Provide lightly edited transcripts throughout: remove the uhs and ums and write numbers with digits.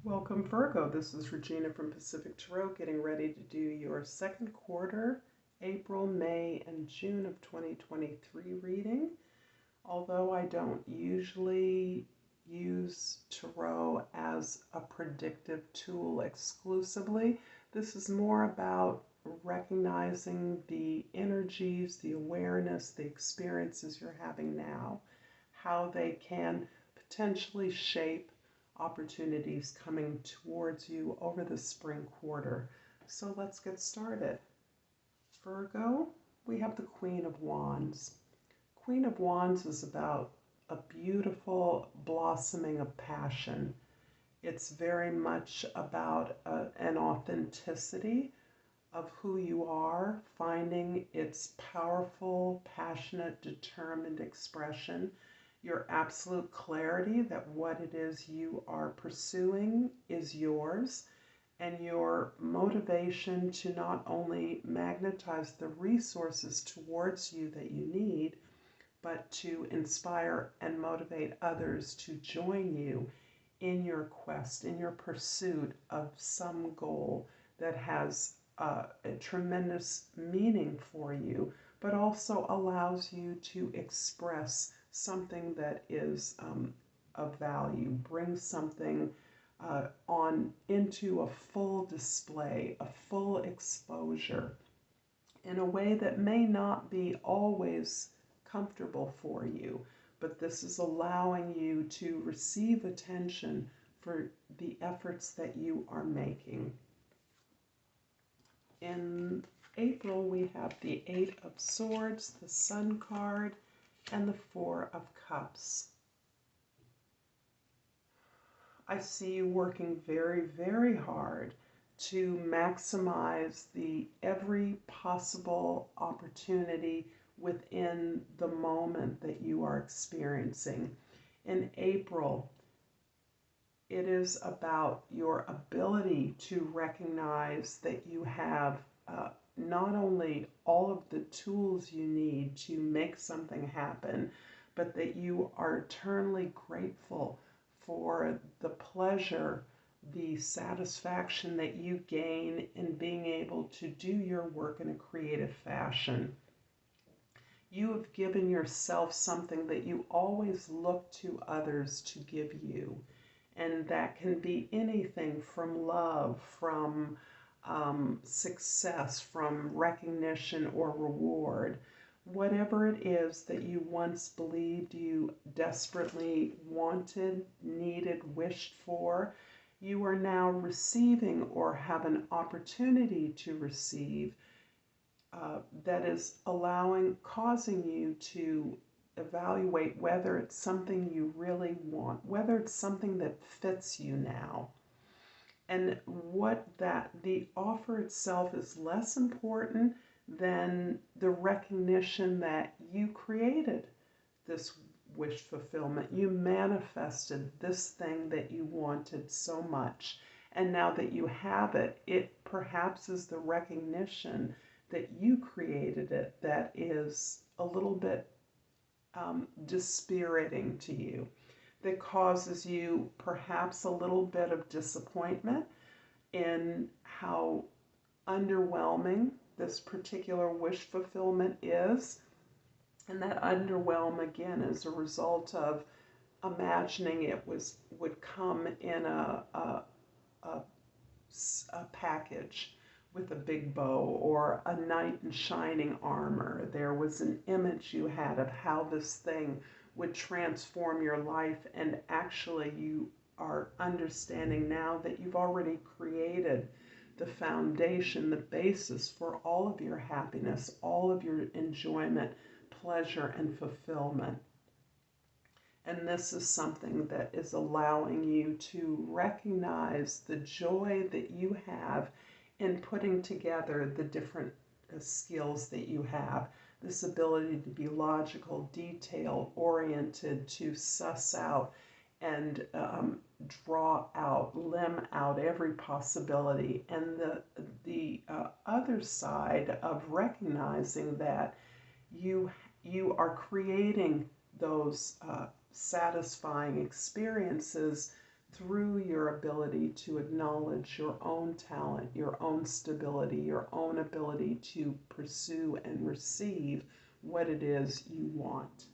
Welcome, Virgo. This is Regina from Pacific Tarot, getting ready to do your second quarter, April, May, and June of 2023 reading. Although I don't usually use tarot as a predictive tool exclusively, this is more about recognizing the energies, the awareness, the experiences you're having now, how they can potentially shape opportunities coming towards you over the spring quarter. So let's get started. Virgo, we have the Queen of Wands. Queen of Wands is about a beautiful blossoming of passion. It's very much about an authenticity of who you are, finding its powerful, passionate, determined expression, your absolute clarity that what it is you are pursuing is yours, and your motivation to not only magnetize the resources towards you that you need, but to inspire and motivate others to join you in your quest, in your pursuit of some goal that has a tremendous meaning for you, but also allows you to express something that is of value, brings something on into a full display, a full exposure in a way that may not be always comfortable for you, but this is allowing you to receive attention for the efforts that you are making. In April, we have the Eight of Swords, the Sun card, and the Four of Cups. I see you working very, very hard to maximize every possible opportunity within the moment that you are experiencing. In April, it is about your ability to recognize that you have not only all of the tools you need to make something happen, but that you are eternally grateful for the pleasure, the satisfaction that you gain in being able to do your work in a creative fashion. You have given yourself something that you always look to others to give you. And that can be anything from love, from success, from recognition or reward. Whatever it is that you once believed you desperately wanted, needed, wished for, you are now receiving or have an opportunity to receive that is causing you to evaluate whether it's something you really want, whether it's something that fits you now. And the offer itself is less important than the recognition that you created this wish fulfillment. You manifested this thing that you wanted so much. And now that you have it, it perhaps is the recognition that you created it that is a little bit dispiriting to you, that causes you perhaps a little bit of disappointment in how underwhelming this particular wish fulfillment is. And that underwhelm, again, is a result of imagining it would come in a package with a big bow or a knight in shining armor. There was an image you had of how this thing would transform your life, and actually you are understanding now that you've already created the foundation, the basis for all of your happiness, all of your enjoyment, pleasure, and fulfillment. And this is something that is allowing you to recognize the joy that you have in putting together the different skills that you have. This ability to be logical, detail-oriented, to suss out and draw out, limn out every possibility. And the other side of recognizing that you are creating those satisfying experiences through your ability to acknowledge your own talent, your own stability, your own ability to pursue and receive what it is you want.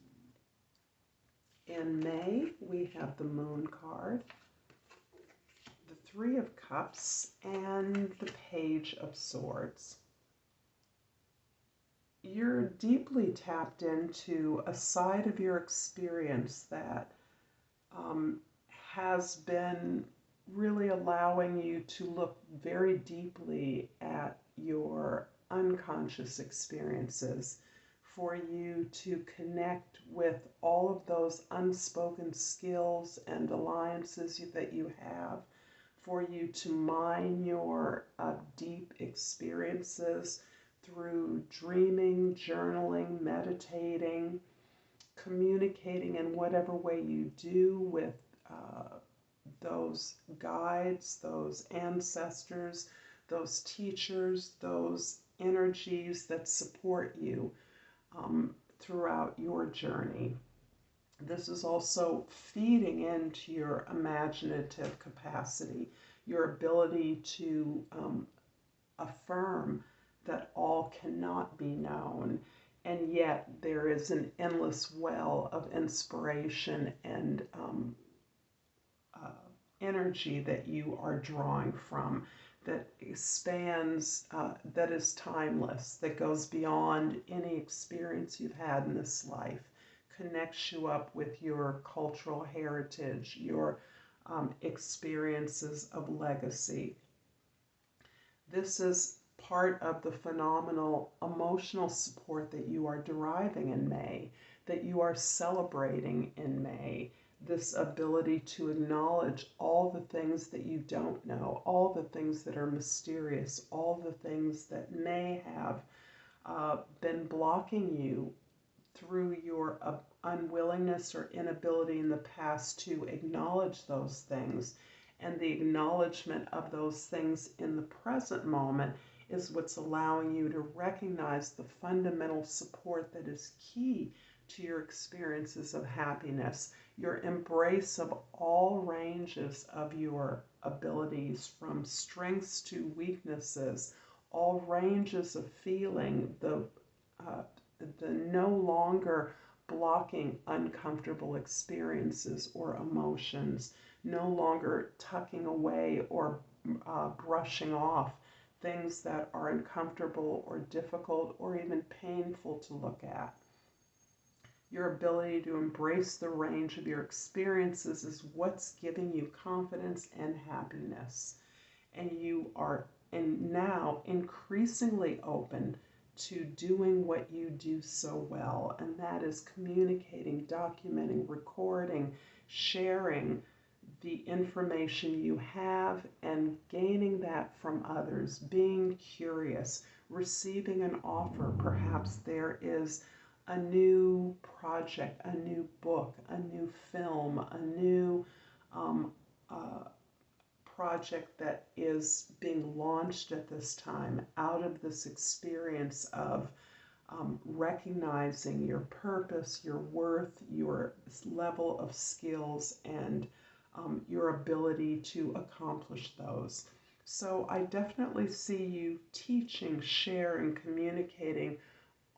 In May, we have the Moon card, the Three of Cups, and the Page of Swords. You're deeply tapped into a side of your experience that has been really allowing you to look very deeply at your unconscious experiences, for you to connect with all of those unspoken skills and alliances that you have, for you to mine your deep experiences through dreaming, journaling, meditating, communicating in whatever way you do with those guides, those ancestors, those teachers, those energies that support you throughout your journey. This is also feeding into your imaginative capacity, your ability to affirm that all cannot be known, and yet there is an endless well of inspiration and energy that you are drawing from, that expands, that is timeless, that goes beyond any experience you've had in this life, connects you up with your cultural heritage, your experiences of legacy. This is part of the phenomenal emotional support that you are deriving in May, that you are celebrating in May. This ability to acknowledge all the things that you don't know, all the things that are mysterious, all the things that may have been blocking you through your unwillingness or inability in the past to acknowledge those things. And the acknowledgement of those things in the present moment is what's allowing you to recognize the fundamental support that is key to your experiences of happiness, your embrace of all ranges of your abilities, from strengths to weaknesses, all ranges of feeling, the no longer blocking uncomfortable experiences or emotions, no longer tucking away or brushing off things that are uncomfortable or difficult or even painful to look at. Your ability to embrace the range of your experiences is what's giving you confidence and happiness. And you are now increasingly open to doing what you do so well, and that is communicating, documenting, recording, sharing the information you have and gaining that from others, being curious, receiving an offer. Perhaps there is a new project, a new book, a new film, a new project that is being launched at this time out of this experience of recognizing your purpose, your worth, your level of skills, and your ability to accomplish those. So I definitely see you teaching, sharing, communicating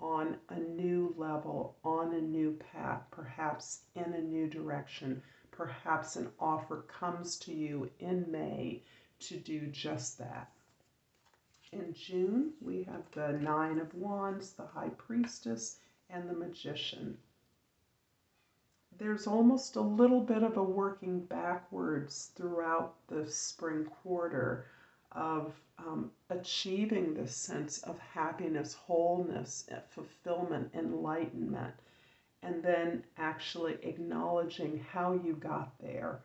on a new level, on a new path, perhaps in a new direction. Perhaps an offer comes to you in May to do just that. In June, we have the Nine of Wands, the High Priestess, and the Magician. There's almost a little bit of a working backwards throughout the spring quarter of achieving this sense of happiness, wholeness, fulfillment, enlightenment, and then actually acknowledging how you got there.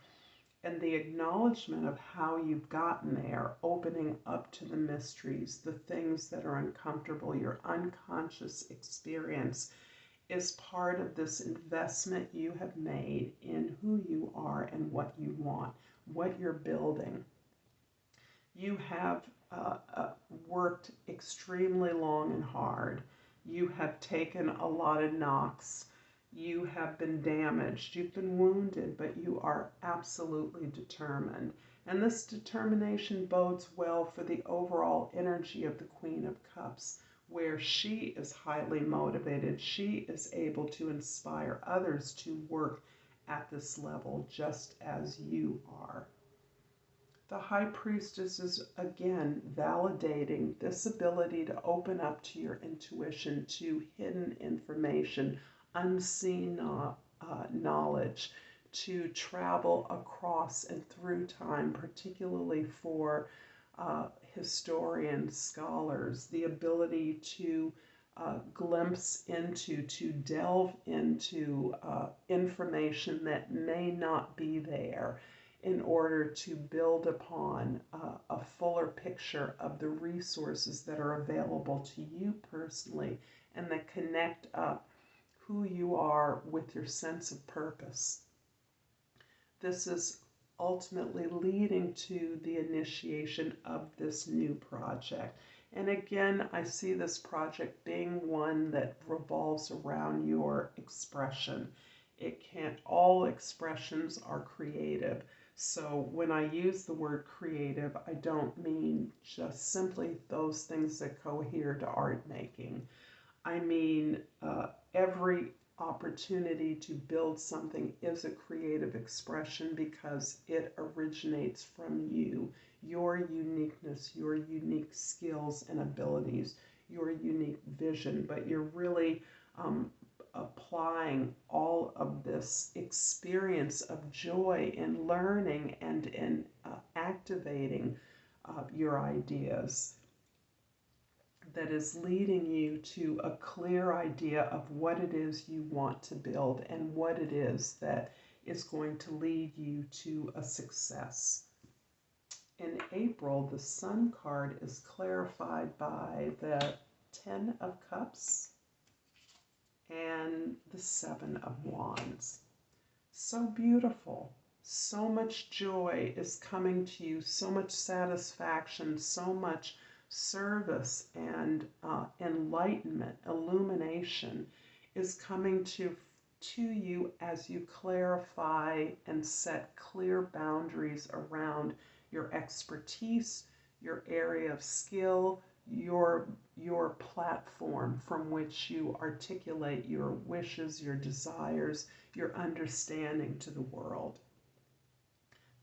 And the acknowledgement of how you've gotten there, opening up to the mysteries, the things that are uncomfortable, your unconscious experience, is part of this investment you have made in who you are and what you want, what you're building. You have worked extremely long and hard. You have taken a lot of knocks. You have been damaged, you've been wounded, but you are absolutely determined. And this determination bodes well for the overall energy of the Queen of Cups, where she is highly motivated. She is able to inspire others to work at this level just as you are. The High Priestess is again validating this ability to open up to your intuition, to hidden information, unseen knowledge, to travel across and through time, particularly for historians, scholars, the ability to glimpse into, to delve into information that may not be there, in order to build upon a fuller picture of the resources that are available to you personally and that connect up who you are with your sense of purpose. This is ultimately leading to the initiation of this new project. And again, I see this project being one that revolves around your expression. All expressions are creative. So when I use the word creative, I don't mean just simply those things that cohere to art making. I mean every opportunity to build something is a creative expression because it originates from you, your uniqueness, your unique skills and abilities, your unique vision, but you're really applying all of this experience of joy in learning and in activating your ideas that is leading you to a clear idea of what it is you want to build and what it is that is going to lead you to a success. In April, the Sun card is clarified by the Ten of Cups and the Seven of Wands. So beautiful. So much joy is coming to you, so much satisfaction, so much service and enlightenment, illumination is coming to you as you clarify and set clear boundaries around your expertise, your area of skill, your platform from which you articulate your wishes, your desires, your understanding to the world.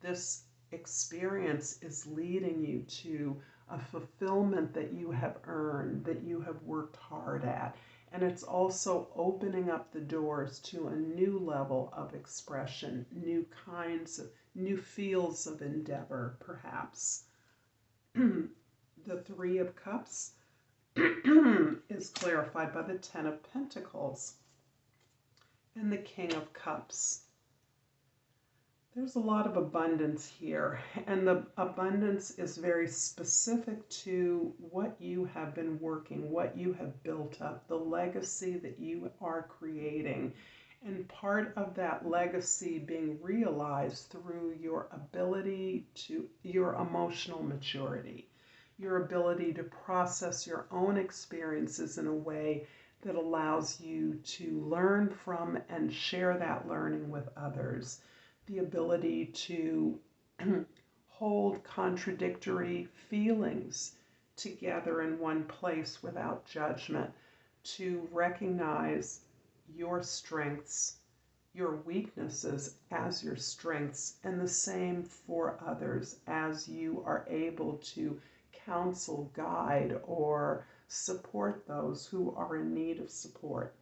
This experience is leading you to a fulfillment that you have earned, that you have worked hard at. And it's also opening up the doors to a new level of expression, new fields of endeavor, perhaps. The Three of Cups is clarified by the Ten of Pentacles and the King of Cups. There's a lot of abundance here, and the abundance is very specific to what you have been working, what you have built up, the legacy that you are creating, and part of that legacy being realized through your ability to, your emotional maturity, your ability to process your own experiences in a way that allows you to learn from and share that learning with others. The ability to hold contradictory feelings together in one place without judgment, to recognize your strengths, your weaknesses as your strengths, and the same for others as you are able to counsel, guide, or support those who are in need of support.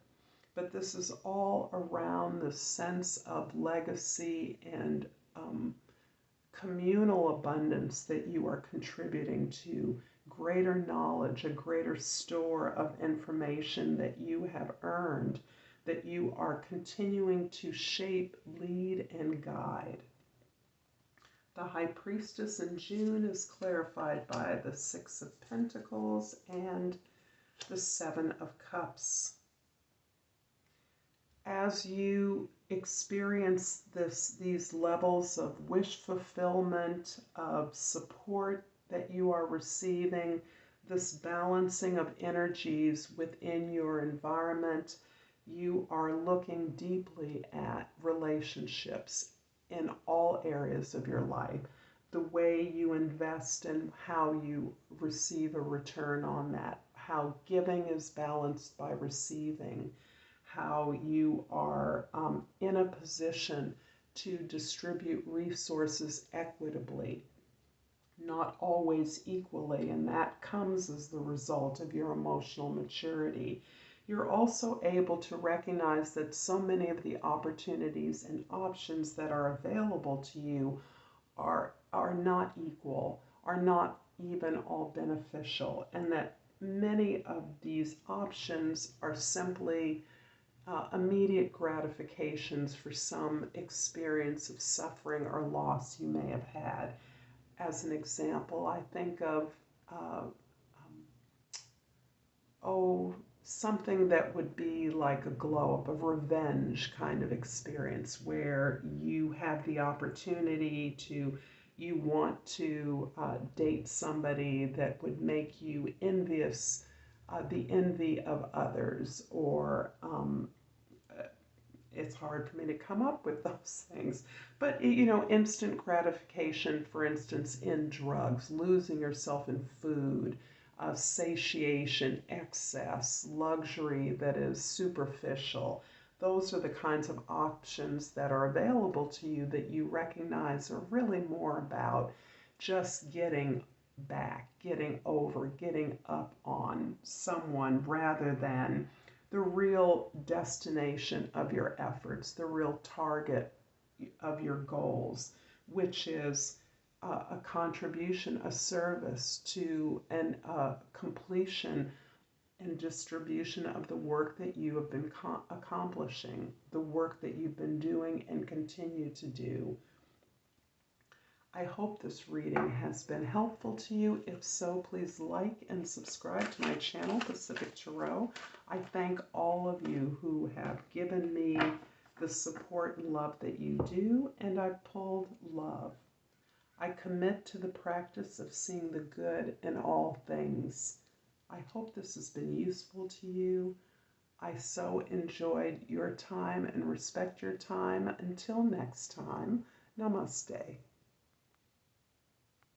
But this is all around the sense of legacy and communal abundance that you are contributing to, greater knowledge, a greater store of information that you have earned, that you are continuing to shape, lead, and guide. The High Priestess in June is clarified by the Six of Pentacles and the Seven of Cups. As you experience these levels of wish fulfillment, of support that you are receiving, this balancing of energies within your environment, You are looking deeply at relationships in all areas of your life, the way you invest and how you receive a return on that, how giving is balanced by receiving, how you are in a position to distribute resources equitably, not always equally, and that comes as the result of your emotional maturity. You're also able to recognize that so many of the opportunities and options that are available to you are not equal, are not even all beneficial, and that many of these options are simply immediate gratifications for some experience of suffering or loss you may have had. As an example, I think of something that would be like a glow up, of revenge kind of experience, where you have the opportunity to, you want to date somebody that would make you envious, the envy of others, or it's hard for me to come up with those things. But, instant gratification, for instance, in drugs, losing yourself in food, satiation, excess, luxury that is superficial. Those are the kinds of options that are available to you that you recognize are really more about just getting back, getting over, getting up on someone, rather than the real destination of your efforts, the real target of your goals, which is a contribution, a service to, and completion and distribution of the work that you have been accomplishing, the work that you've been doing and continue to do. I hope this reading has been helpful to you. If so, please like and subscribe to my channel, Pacific Tarot. I thank all of you who have given me the support and love that you do, and I've pulled love. I commit to the practice of seeing the good in all things. I hope this has been useful to you. I so enjoyed your time and respect your time. Until next time, Namaste.